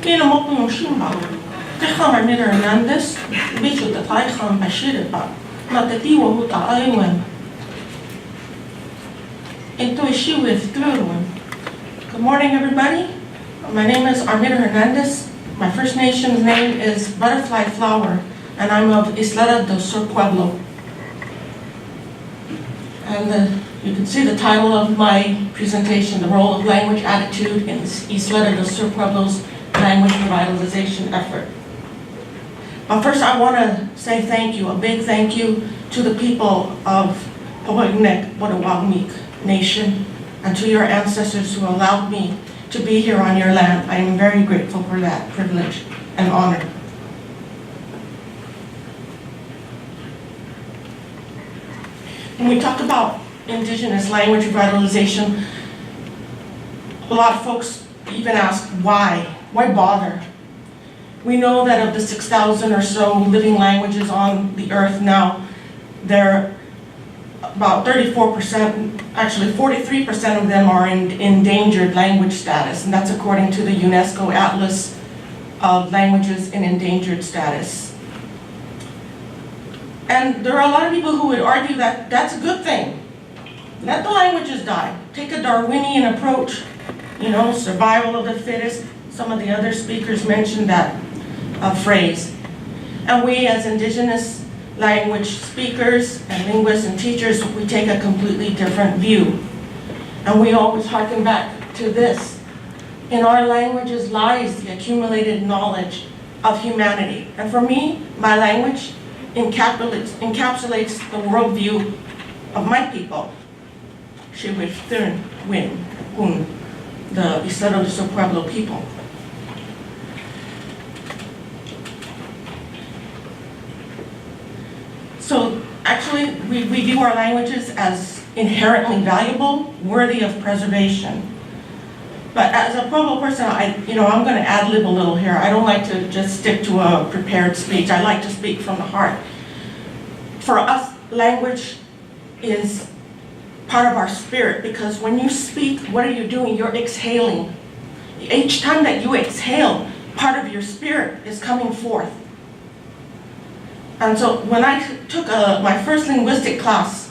Pinamokong Shimba. Tekam Armida Hernandez, Bicho the Taikam Bashiripa, not the Tiwa Huta Iwan. Into a she with Thurwin. Good morning, everybody. My name is Armida Hernandez. My First Nation's name is Butterfly Flower, and I'm of Isleta del Sur Pueblo. And you can see the title of my presentation, The Role of Language Attitude in Isleta del Sur Pueblo's Language Revitalization Effort. But first I want to say thank you, a big thank you to the people of Powagnek Wadawagmik Nation and to your ancestors who allowed me to be here on your land. I am very grateful for that privilege and honor. When we talk about indigenous language revitalization, a lot of folks even ask why? Why bother? We know that of the 6,000 or so living languages on the earth now, there are about 34%, actually 43% of them are in endangered language status, and that's according to the UNESCO Atlas of Languages in Endangered Status. And there are a lot of people who would argue that that's a good thing. Let the languages die. Take a Darwinian approach, survival of the fittest. Some of the other speakers mentioned that phrase. And we as indigenous language speakers and linguists and teachers, we take a completely different view. And we always harken back to this. In our languages lies the accumulated knowledge of humanity. And for me, my language encapsulates the worldview of my people. The Isleta del Sur Pueblo people. So actually, we view our languages as inherently valuable, worthy of preservation. But as a Pueblo person, I'm going to ad-lib a little here. I don't like to just stick to a prepared speech. I like to speak from the heart. For us, language is part of our spirit, because when you speak, what are you doing? You're exhaling. Each time that you exhale, part of your spirit is coming forth. And so when I took my first linguistic class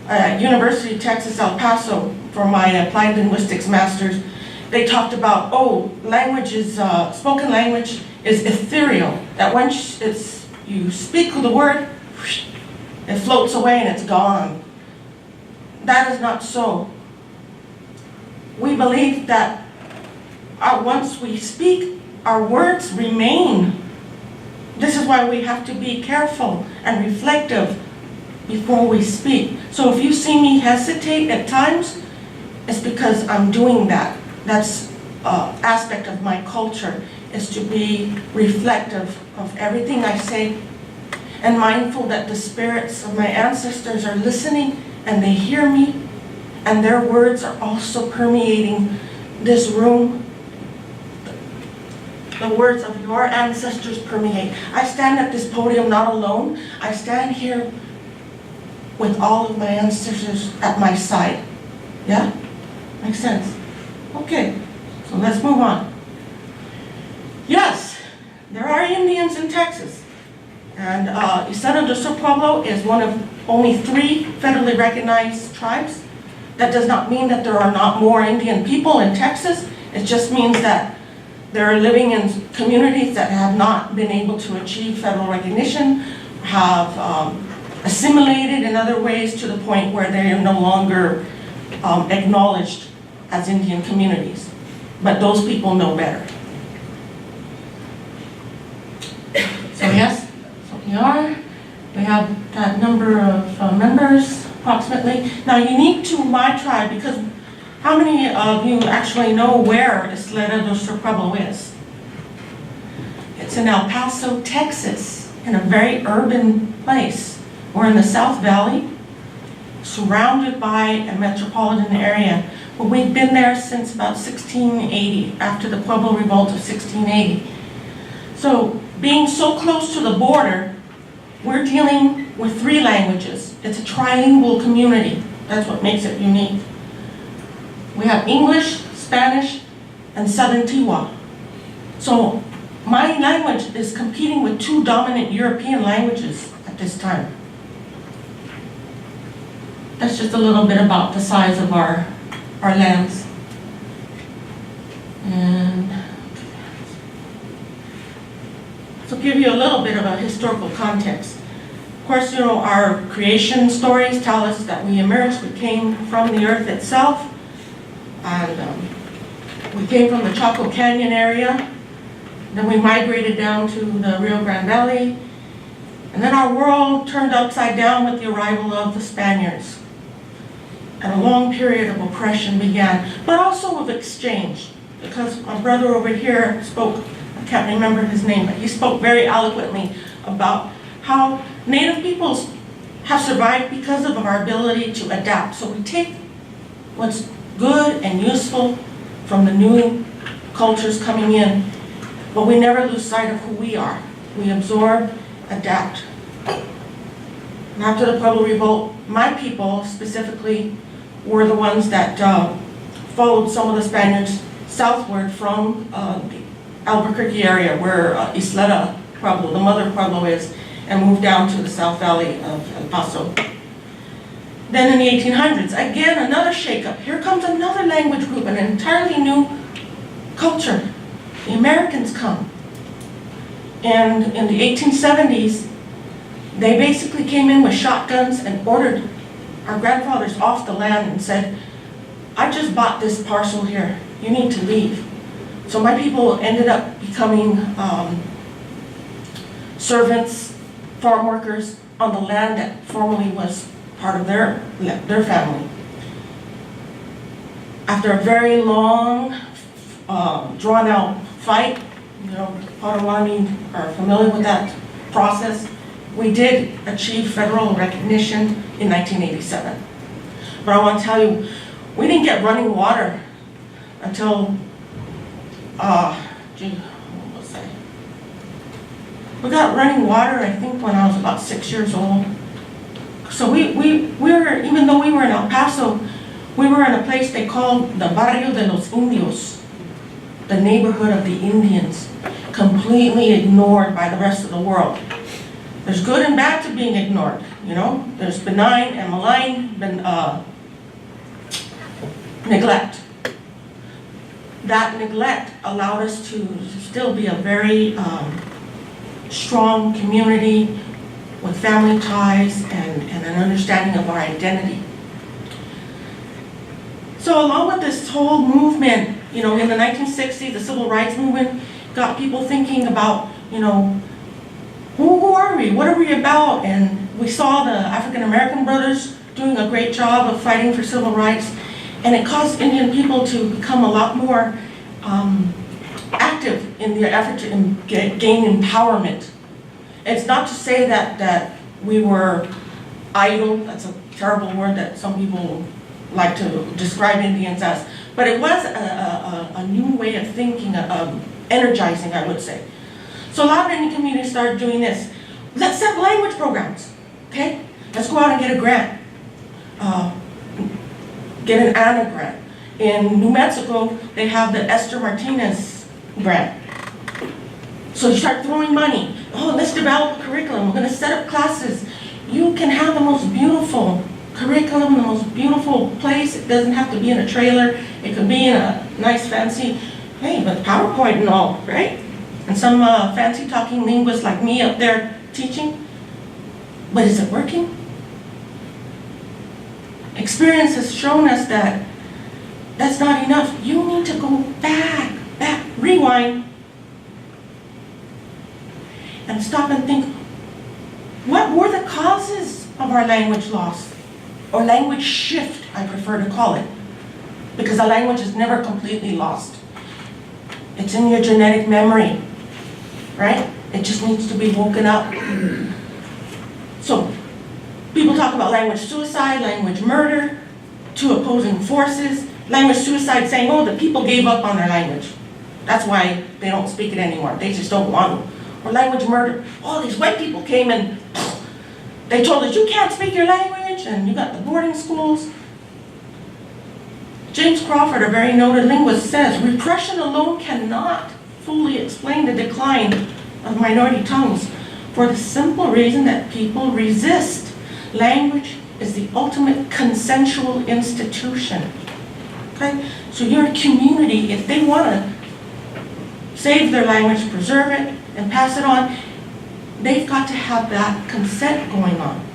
at University of Texas, El Paso, for my applied linguistics master's, they talked about, language is, spoken language is ethereal, that once you speak the word, it floats away and it's gone. That is not so. We believe that once we speak, our words remain. This is why we have to be careful and reflective before we speak. So if you see me hesitate at times, it's because I'm doing that. That's an aspect of my culture, is to be reflective of everything I say and mindful that the spirits of my ancestors are listening and they hear me, and their words are also permeating this room. The words of your ancestors permeate. I stand at this podium not alone. I stand here with all of my ancestors at my side. Yeah? Makes sense? Okay, so let's move on. Yes, there are Indians in Texas. And Isleta del Sur Pueblo is one of only 3 federally recognized tribes. That does not mean that there are not more Indian people in Texas. It just means that they're living in communities that have not been able to achieve federal recognition, have assimilated in other ways to the point where they are no longer acknowledged as Indian communities. But those people know better. So yes, so we have that number of members approximately. Now unique to my tribe, because how many of you actually know where Isleta del Sur Pueblo is? It's in El Paso, Texas, in a very urban place. We're in the South Valley, surrounded by a metropolitan area. But we've been there since about 1680, after the Pueblo Revolt of 1680. So being so close to the border, we're dealing with 3 languages. It's a trilingual community. That's what makes it unique. We have English, Spanish, and Southern Tiwa. So my language is competing with two dominant European languages at this time. That's just a little bit about the size of our lands. And to give you a little bit of a historical context. Of course, you know, our creation stories tell us that we emerged, we came from the earth itself, and we came from the Chaco Canyon area. Then we migrated down to the Rio Grande Valley, and then our world turned upside down with the arrival of the Spaniards. And a long period of oppression began, but also of exchange, because my brother over here spoke, I can't remember his name, but he spoke very eloquently about how Native peoples have survived because of our ability to adapt. So we take what's good and useful from the new cultures coming in, but we never lose sight of who we are. We absorb, adapt. And after the Pueblo Revolt, my people specifically were the ones that followed some of the Spaniards southward from the Albuquerque area where Isleta Pueblo, the mother Pueblo, is, and moved down to the South Valley of El Paso. Then in the 1800s, again, another shakeup. Here comes another language group, an entirely new culture. The Americans come. And in the 1870s, they basically came in with shotguns and ordered our grandfathers off the land and said, I just bought this parcel here. You need to leave. So my people ended up becoming servants, farm workers on the land that formerly was part of their family. After a very long, drawn-out fight, you know, Potawatomi are familiar with that process, we did achieve federal recognition in 1987. But I want to tell you, we didn't get running water until, what was I? We got running water, I think, when I was about 6 years old. So we were, even though we were in El Paso, we were in a place they called the Barrio de los Indios, the neighborhood of the Indians, completely ignored by the rest of the world. There's good and bad to being ignored, you know? There's benign and malign neglect. That neglect allowed us to still be a very strong community with family ties and an understanding of our identity. So along with this whole movement, you know, in the 1960s, the civil rights movement got people thinking about, you know, who are we? What are we about? And we saw the African American brothers doing a great job of fighting for civil rights, and it caused Indian people to become a lot more active in their effort to gain empowerment. It's not to say that we were idle. That's a terrible word that some people like to describe Indians as, but it was a new way of thinking, energizing, I would say. So a lot of Indian communities started doing this. Let's set language programs, okay? Let's go out and get a grant. Get an ANA grant. In New Mexico, they have the Esther Martinez grant. So you start throwing money. Oh, let's develop a curriculum. We're going to set up classes. You can have the most beautiful curriculum, the most beautiful place. It doesn't have to be in a trailer. It could be in a nice fancy, hey, but PowerPoint and all, right? And some fancy talking linguist like me up there teaching. But is it working? Experience has shown us that that's not enough. You need to go back, rewind, and stop and think, what were the causes of our language loss? Or language shift, I prefer to call it. Because a language is never completely lost. It's in your genetic memory, right? It just needs to be woken up. So, people talk about language suicide, language murder, two opposing forces. Language suicide saying, oh, the people gave up on their language. That's why they don't speak it anymore. They just don't want to. Or language murder. Oh, these white people came and they told us, you can't speak your language, and you got the boarding schools. James Crawford, a very noted linguist, says, repression alone cannot fully explain the decline of minority tongues for the simple reason that people resist. Language is the ultimate consensual institution. Okay? So your community, if they want to save their language, preserve it, and pass it on, they've got to have that consent going on.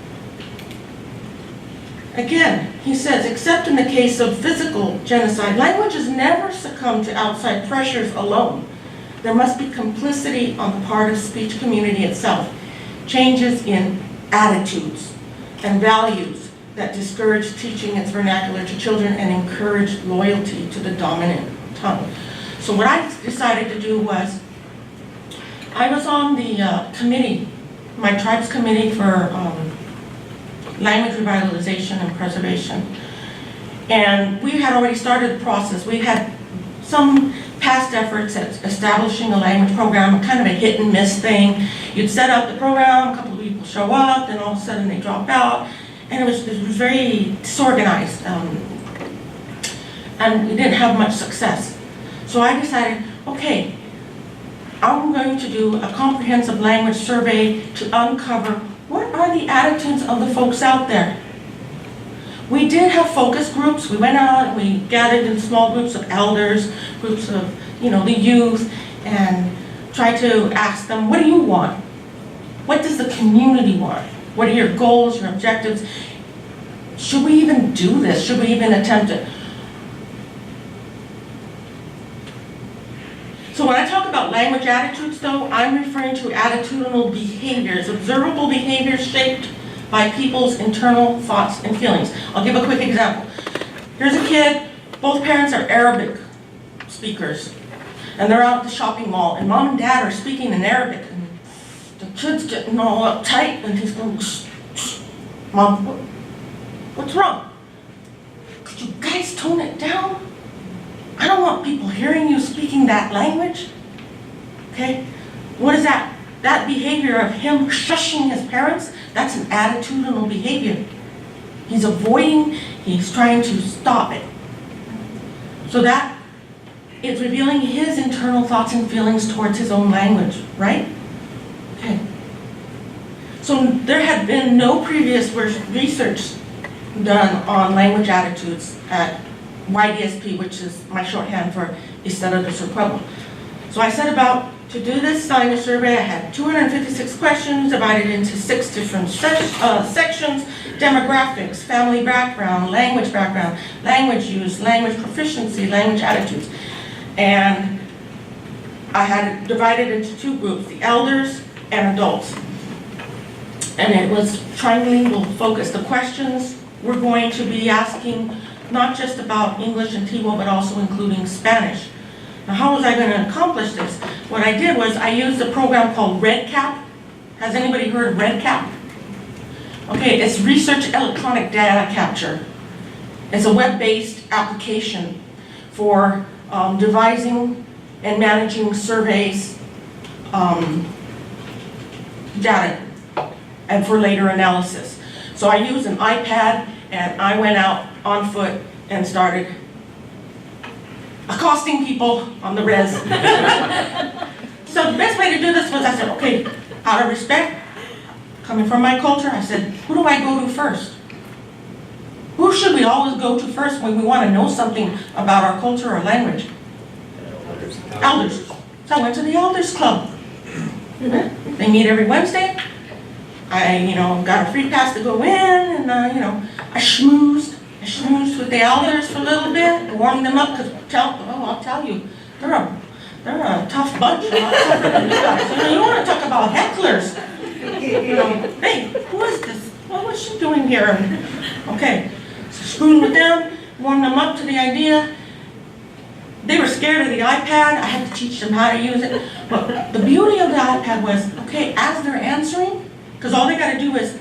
Again, he says, except in the case of physical genocide, languages never succumb to outside pressures alone. There must be complicity on the part of speech community itself, changes in attitudes and values that discourage teaching its vernacular to children and encourage loyalty to the dominant tongue. So what I decided to do was, I was on the committee, my tribe's committee for language revitalization and preservation. And we had already started the process. We had some past efforts at establishing a language program, kind of a hit and miss thing. You'd set up the program, a couple of people show up, then all of a sudden they drop out. And it was very disorganized. And we didn't have much success. So I decided, okay, I'm going to do a comprehensive language survey to uncover what are the attitudes of the folks out there. We did have focus groups. We went out and we gathered in small groups of elders, groups of, the youth, and tried to ask them, what do you want? What does the community want? What are your goals, your objectives? Should we even do this? Should we even attempt it? So when I talk about language attitudes, though, I'm referring to attitudinal behaviors, observable behaviors shaped by people's internal thoughts and feelings. I'll give a quick example. Here's a kid, both parents are Arabic speakers, and they're out at the shopping mall, and mom and dad are speaking in Arabic, and the kid's getting all uptight, and he's going, shh, shh. Mom, what's wrong? Could you guys tone it down? I don't want people hearing you speaking that language. Okay? What is that? That behavior of him shushing his parents, that's an attitudinal behavior. He's avoiding, he's trying to stop it. So that is revealing his internal thoughts and feelings towards his own language, right? Okay. So there had been no previous research done on language attitudes at YDSP, which is my shorthand for Estado de Su Pueblo. So I set about to do this language survey. I had 256 questions divided into 6 different sections: demographics, family background, language use, language proficiency, language attitudes. And I had it divided into 2 groups, the elders and adults. And it was trilingual focus. The questions we're going to be asking not just about English and Tivo, but also including Spanish. Now, how was I going to accomplish this? What I did was I used a program called REDCap. Has anybody heard of REDCap? Okay, it's Research Electronic Data Capture. It's a web-based application for devising and managing surveys, data, and for later analysis. So I used an iPad, and I went out on foot and started accosting people on the res. So the best way to do this was I said, okay, out of respect, coming from my culture, I said, who do I go to first? Who should we always go to first when we want to know something about our culture or language? Elders. So I went to the Elders Club. They meet every Wednesday. I, got a free pass to go in, and, I schmoozed with the elders for a little bit, warmed them up, because I'll tell you, they're a tough bunch, a lot tougher than you guys. You want to talk about hecklers. Hey, who is this? What's she doing here? Okay, so spoon with them, warmed them up to the idea. They were scared of the iPad. I had to teach them how to use it. But the beauty of the iPad was, okay, as they're answering, because all they got to do is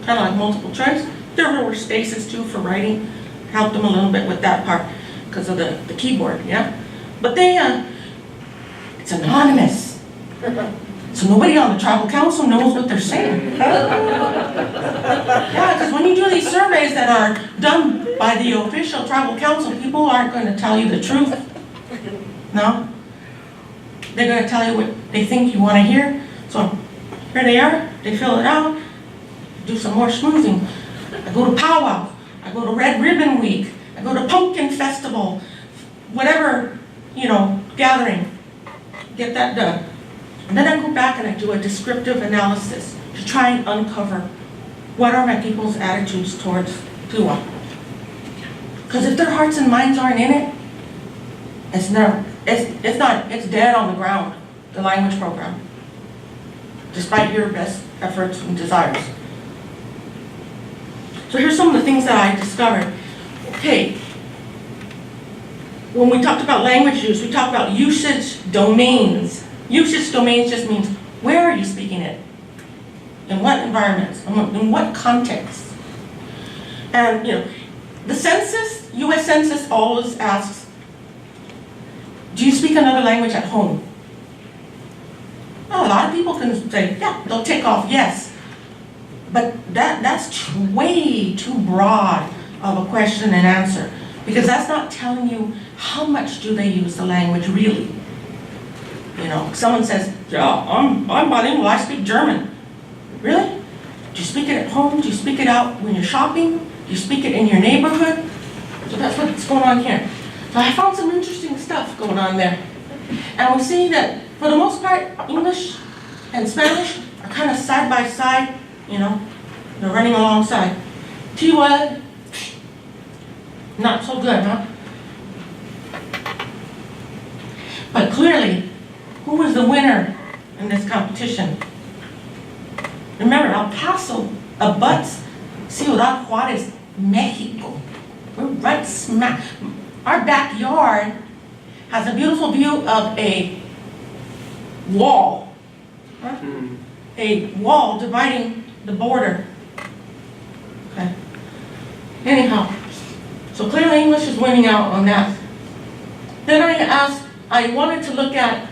kind of like multiple choice. There were spaces too for writing. Helped them a little bit with that part because of the keyboard, yeah. But it's anonymous. So nobody on the tribal council knows what they're saying. Yeah, because when you do these surveys that are done by the official tribal council, people aren't going to tell you the truth. No? They're going to tell you what they think you want to hear. So here they are, they fill it out, do some more schmoozing. I go to powwow, I go to Red Ribbon Week, I go to Pumpkin Festival, whatever, gathering, get that done. And then I go back and I do a descriptive analysis to try and uncover what are my people's attitudes towards Tuwa. Because if their hearts and minds aren't in it, it's dead on the ground, the language program, despite your best efforts and desires. So here's some of the things that I discovered. Okay, when we talked about language use, we talked about usage domains. Usage domains just means where are you speaking it? In what environments? In what context? And the census, U.S. Census always asks, do you speak another language at home? Well, a lot of people can say, yeah, they'll tick off yes. But that's way too broad of a question and answer, because that's not telling you how much do they use the language really. Someone says, yeah, I'm bilingual, I speak German. Really? Do you speak it at home? Do you speak it out when you're shopping? Do you speak it in your neighborhood? So that's what's going on here. So I found some interesting stuff going on there. And we see that, for the most part, English and Spanish are kind of side by side, they're running alongside. Tiwa, not so good, huh? But clearly, who was the winner in this competition? Remember, El Paso abuts Ciudad Juárez, Mexico. We're right smack. Our backyard has a beautiful view of a wall. A wall dividing the border. Okay. Anyhow, so clearly English is winning out on that. Then I wanted to look at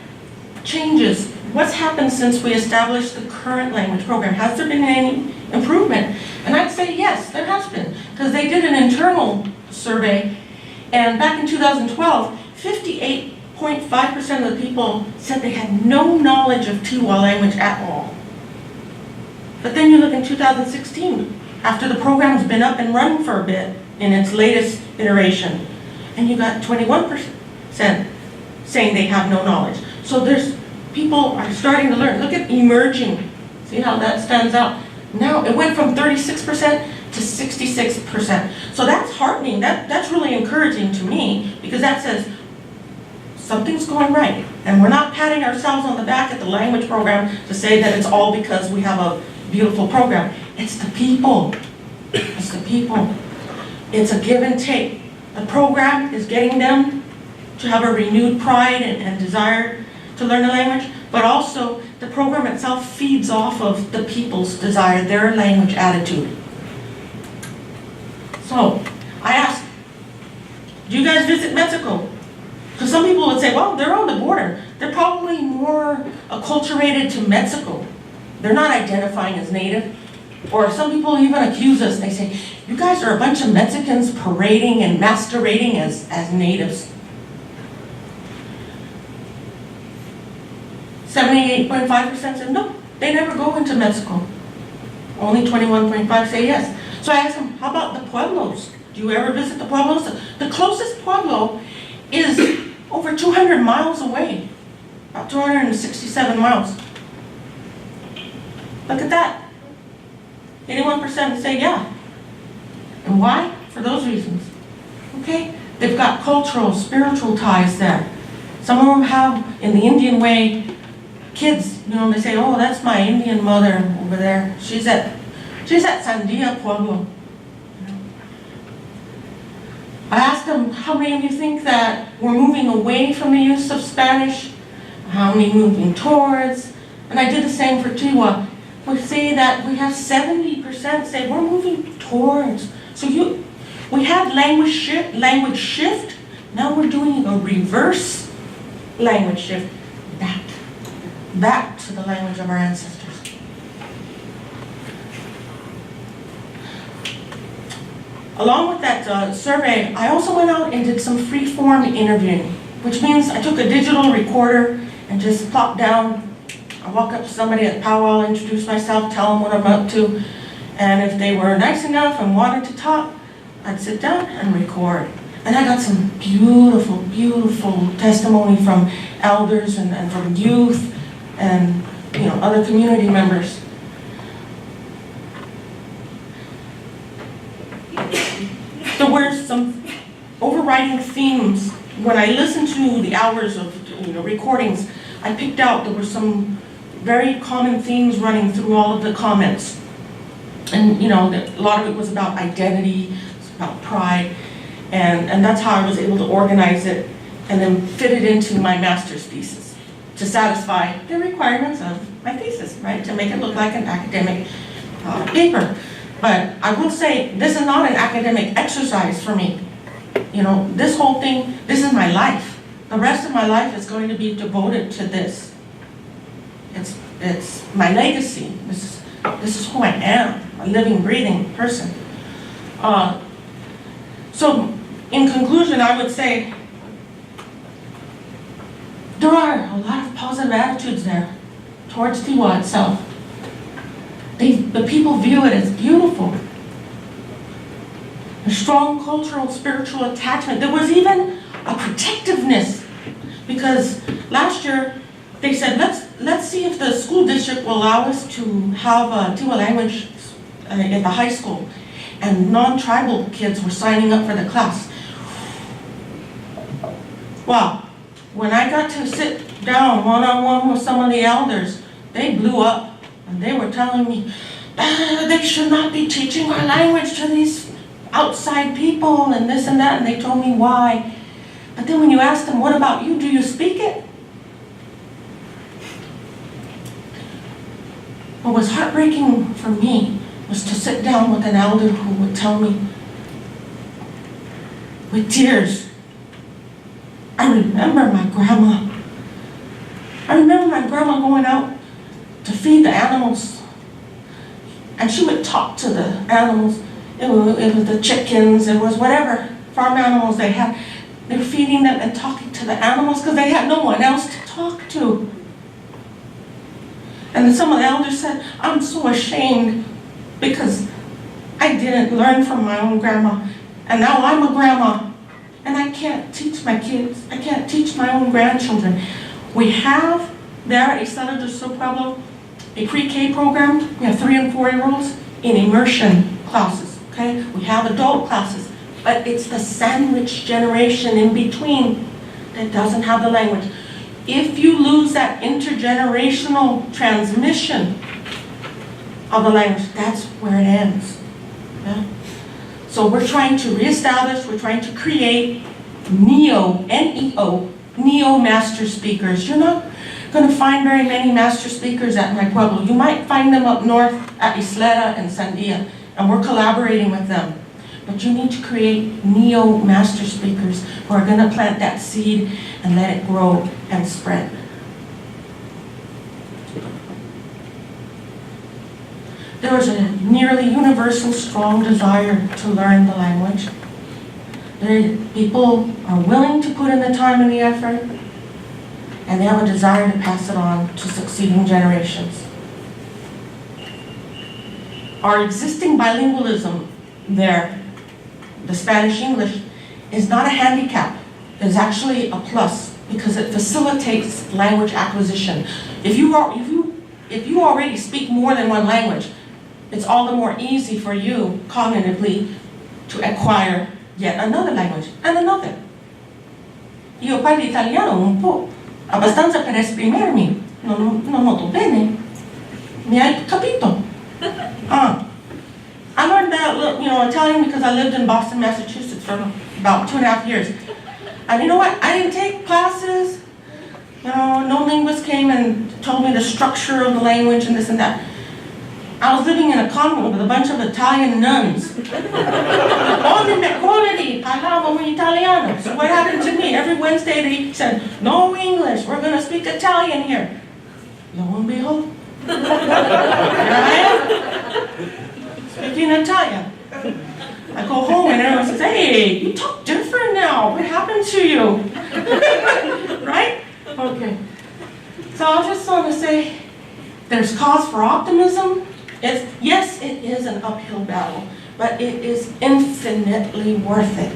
changes. What's happened since we established the current language program? Has there been any improvement? And I'd say yes, there has been, because they did an internal survey, and back in 2012, 58.5% of the people said they had no knowledge of Tiwa language at all. But then you look in 2016, after the program's been up and running for a bit in its latest iteration, and you got 21% saying they have no knowledge. So people are starting to learn. Look at emerging. See how that stands out? Now it went from 36% to 66%. So that's heartening. That's really encouraging to me, because that says something's going right. And we're not patting ourselves on the back at the language program to say that it's all because we have a beautiful program. It's the people. It's the people. It's a give and take. The program is getting them to have a renewed pride and desire to learn the language, but also the program itself feeds off of the people's desire, their language attitude. So, I asked, do you guys visit Mexico? Because some people would say, well, they're on the border. They're probably more acculturated to Mexico. They're not identifying as native. Or some people even accuse us. They say, you guys are a bunch of Mexicans parading and masquerading as natives. 78.5% said no, they never go into Mexico. Only 21.5% say yes. So I asked them, how about the pueblos? Do you ever visit the pueblos? The closest pueblo is over 200 miles away, about 267 miles. Look at that. 81% say yeah. And why? For those reasons. Okay? They've got cultural, spiritual ties there. Some of them have, in the Indian way, kids, they say, oh, that's my Indian mother over there. She's at Sandia Pueblo. I asked them, how many of you think that we're moving away from the use of Spanish? How many moving towards? And I did the same for Tiwa. We say that we have 70% say we're moving towards. So we had language shift. Now we're doing a reverse language shift back to the language of our ancestors. Along with that survey, I also went out and did some free-form interviewing. which means I took a digital recorder and just plopped down. I walk up to somebody at powwow, introduce myself, tell them what I'm up to, and if they were nice enough and wanted to talk, I'd sit down and record. And I got some beautiful, beautiful testimony from elders and from youth and other community members. There were some overriding themes. When I listened to the hours of recordings, I picked out there were some very common themes running through all of the comments. And a lot of it was about identity, it's about pride, and that's how I was able to organize it and then fit it into my master's thesis to satisfy the requirements of my thesis, right? To make it look like an academic paper. But I will say, this is not an academic exercise for me. This whole thing, this is my life. The rest of my life is going to be devoted to this. It's my legacy. This is who I am, a living, breathing person. So, in conclusion, I would say there are a lot of positive attitudes there towards Tiwa itself. The people view it as beautiful. A strong cultural, spiritual attachment. There was even a protectiveness, because last year they said, let's see if the school district will allow us to have a Tiwa language at the high school. And non-tribal kids were signing up for the class. Wow. When I got to sit down one-on-one with some of the elders, they blew up. And they were telling me, they should not be teaching our language to these outside people and this and that. And they told me why. But then when you ask them, what about you? Do you speak it? What was heartbreaking for me was to sit down with an elder who would tell me, with tears, I remember my grandma. I remember my grandma going out to feed the animals. And she would talk to the animals. It was the chickens, it was whatever farm animals they had. They were feeding them and talking to the animals because they had no one else to talk to. And then some of the elders said, I'm so ashamed because I didn't learn from my own grandma. And now I'm a grandma. And I can't teach my kids. I can't teach my own grandchildren. We have there at Isleta de Sao Pueblo a pre-K program. We have 3- and 4-year-olds in immersion classes, okay? We have adult classes, but it's the sandwich generation in between that doesn't have the language. If you lose that intergenerational transmission of the language, that's where it ends. Yeah? So we're trying to reestablish, we're trying to create NEO, N-E-O, NEO master speakers. You're not going to find very many master speakers at my pueblo. You might find them up north at Isleta and Sandia, and we're collaborating with them. But you need to create NEO master speakers who are going to plant that seed and let it grow and spread. There was a nearly universal strong desire to learn the language. People are willing to put in the time and the effort, and they have a desire to pass it on to succeeding generations. Our existing bilingualism there, the Spanish-English, is not a handicap. It's actually a plus because it facilitates language acquisition. If you already speak more than one language, it's all the more easy for you cognitively to acquire yet another language and another. Io parlo italiano un po', abbastanza per esprimermi, non molto bene. Mi hai capito? I learned that, Italian because I lived in Boston, Massachusetts for about 2.5 years. And you know what? I didn't take classes. No linguist came and told me the structure of the language and this and that. I was living in a convent with a bunch of Italian nuns. All the quality, parlavano italiano. So what happened to me? Every Wednesday they said, no English, we're going to speak Italian here. Lo and behold, here I am, speaking Italian. I go home and everyone says, hey, you talk different now. What happened to you? Right? Okay. So I just want to say, there's cause for optimism. Yes, it is an uphill battle, but it is infinitely worth it.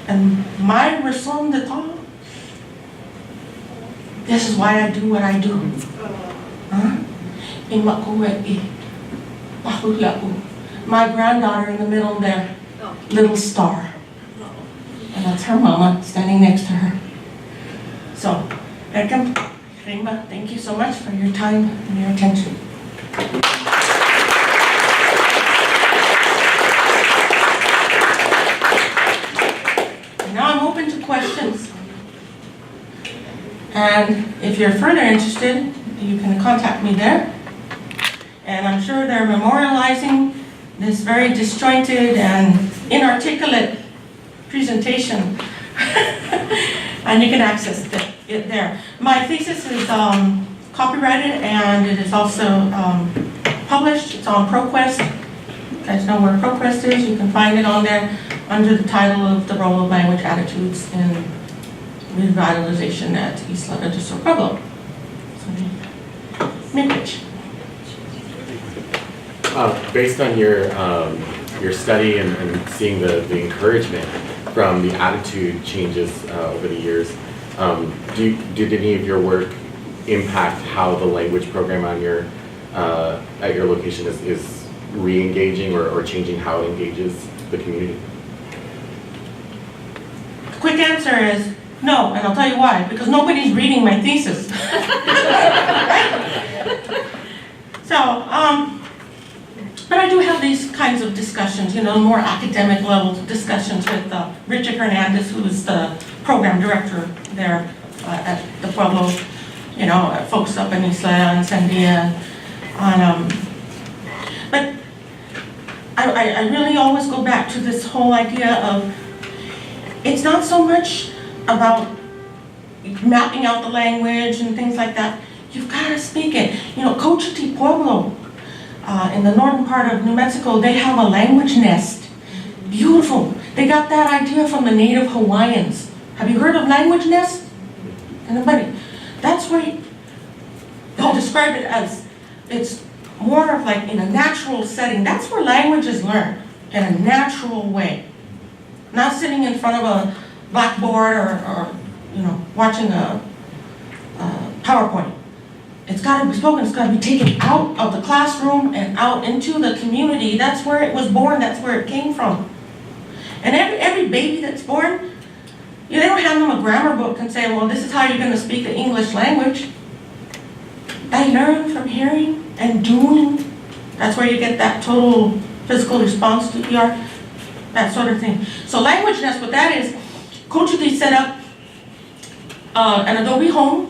And my raison d'etre, this is why I do what I do. My granddaughter in the middle there, little star. And that's her mama standing next to her. So, welcome, Rimba. Thank you so much for your time and your attention. And now I'm open to questions. And if you're further interested, you can contact me there. And I'm sure they're memorializing this very disjointed and inarticulate presentation. And you can access it there. My thesis is copyrighted and it is also published. It's on ProQuest. You guys know where ProQuest is. You can find it on there under the title of The Role of Language Attitudes in Revitalization at Isla de Sao Paulo. So, Mitch. Based on your study and seeing the encouragement from the attitude changes over the years, did any of your work impact how the language program on your at your location is re-engaging or changing how it engages the community? The quick answer is no, and I'll tell you why. Because nobody's reading my thesis. Right? So, but I do have these kinds of discussions, more academic level discussions with Richard Hernandez, who is the program director there at the Pueblo, folks up in Isla and Sandia. But I really always go back to this whole idea of, it's not so much about mapping out the language and things like that. You've got to speak it. Cochiti Pueblo, in the northern part of New Mexico, they have a language nest. Beautiful. They got that idea from the native Hawaiians. Have you heard of language nest? Anybody? That's where they'll describe it as, it's more of like in a natural setting. That's where language is learned, in a natural way. Not sitting in front of a blackboard or watching a PowerPoint. It's got to be spoken, it's got to be taken out of the classroom and out into the community. That's where it was born, that's where it came from. And every baby that's born, they don't hand them a grammar book and say, well, this is how you're going to speak the English language. They learn from hearing and doing. That's where you get that total physical response to ER, that sort of thing. So language nest, what that is, Cochiti set up an adobe home.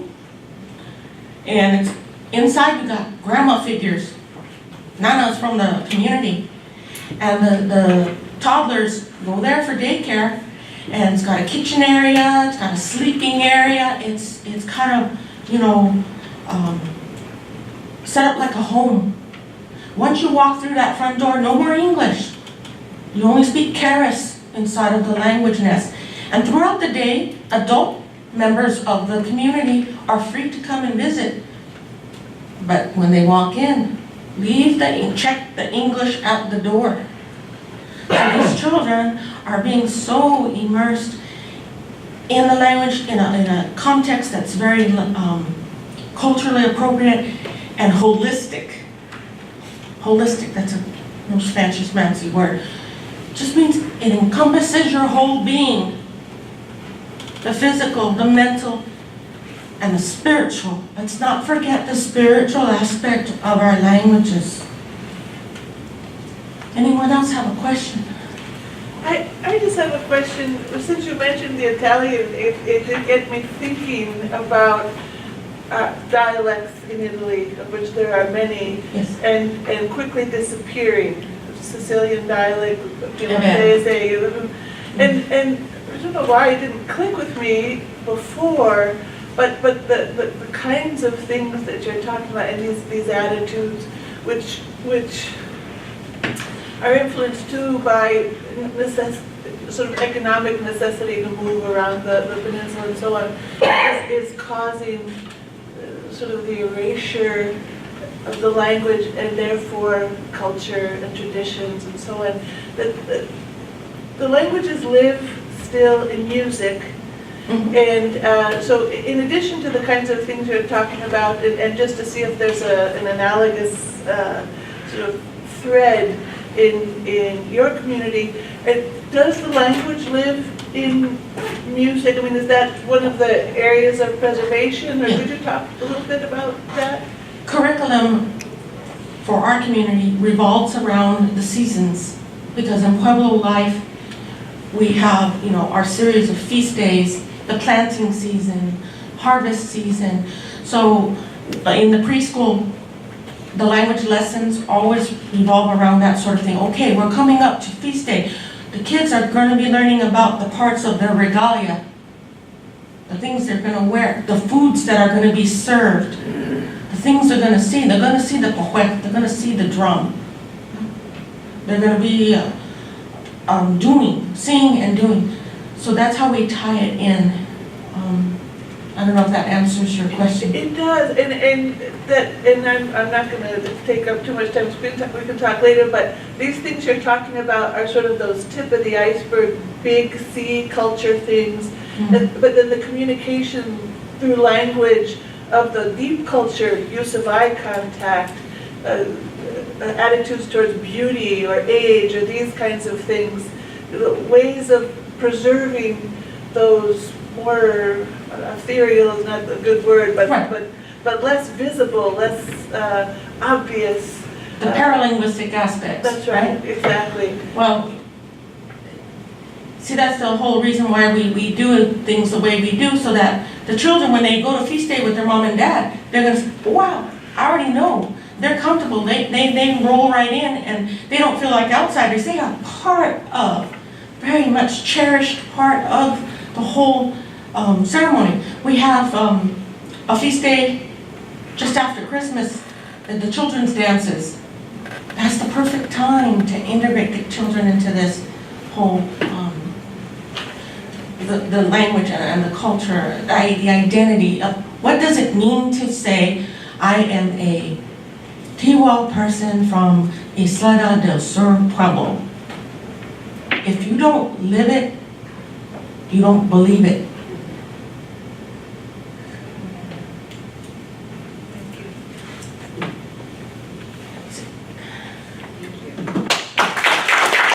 And it's inside you got grandma figures, nanas from the community. And the toddlers go there for daycare, and it's got a kitchen area, it's got a sleeping area, it's kind of, set up like a home. Once you walk through that front door, no more English. You only speak Keres inside of the language nest. And throughout the day, adult members of the community are free to come and visit. But when they walk in, check the English at the door. So these children are being so immersed in the language in a context that's very culturally appropriate and holistic. Holistic, that's a most fancy word. Just means it encompasses your whole being. The physical, the mental, and the spiritual. Let's not forget the spiritual aspect of our languages. Anyone else have a question? I just have a question. Since you mentioned the Italian, it did get me thinking about dialects in Italy, of which there are many, yes, and quickly disappearing. Sicilian dialect, ndez, and I don't know why it didn't click with me before, but the kinds of things that you're talking about and these attitudes, which are influenced too by sort of economic necessity to move around the peninsula and so on is causing sort of the erasure of the language and therefore culture and traditions and so on. The languages live still in music. And so in addition to the kinds of things you're talking about, and just to see if there's an analogous sort of thread in your community, does the language live in music? I mean, is that one of the areas of preservation, or could you talk a little bit about that? Curriculum for our community revolves around the seasons, because in Pueblo life, we have, our series of feast days, the planting season, harvest season. So in the preschool, the language lessons always revolve around that sort of thing. Okay, we're coming up to feast day. The kids are going to be learning about the parts of their regalia, the things they're going to wear, the foods that are going to be served, the things they're going to see. They're going to see the pohuec, they're going to see the drum. They're going to be singing and doing. So that's how we tie it in. I don't know if that answers your question. It does, and I'm not going to take up too much time. We can talk later. But these things you're talking about are sort of those tip of the iceberg, big C culture things. Mm-hmm. But then the communication through language of the deep culture, use of eye contact, attitudes towards beauty or age or these kinds of things, the ways of preserving those more ethereal is not a good word, but less visible, less obvious. The paralinguistic aspects. That's right, exactly. Well, see, that's the whole reason why we do things the way we do, so that the children, when they go to feast day with their mom and dad, they're going to say, wow, I already know. They're comfortable. They roll right in, and they don't feel like outsiders. They are part of, very much cherished part of the whole ceremony. We have a feast day just after Christmas, the children's dances. That's the perfect time to integrate the children into this whole, the language and the culture, the identity of what does it mean to say, I am a Tiwa person from Isleta del Sur Pueblo. If you don't live it, you don't believe it.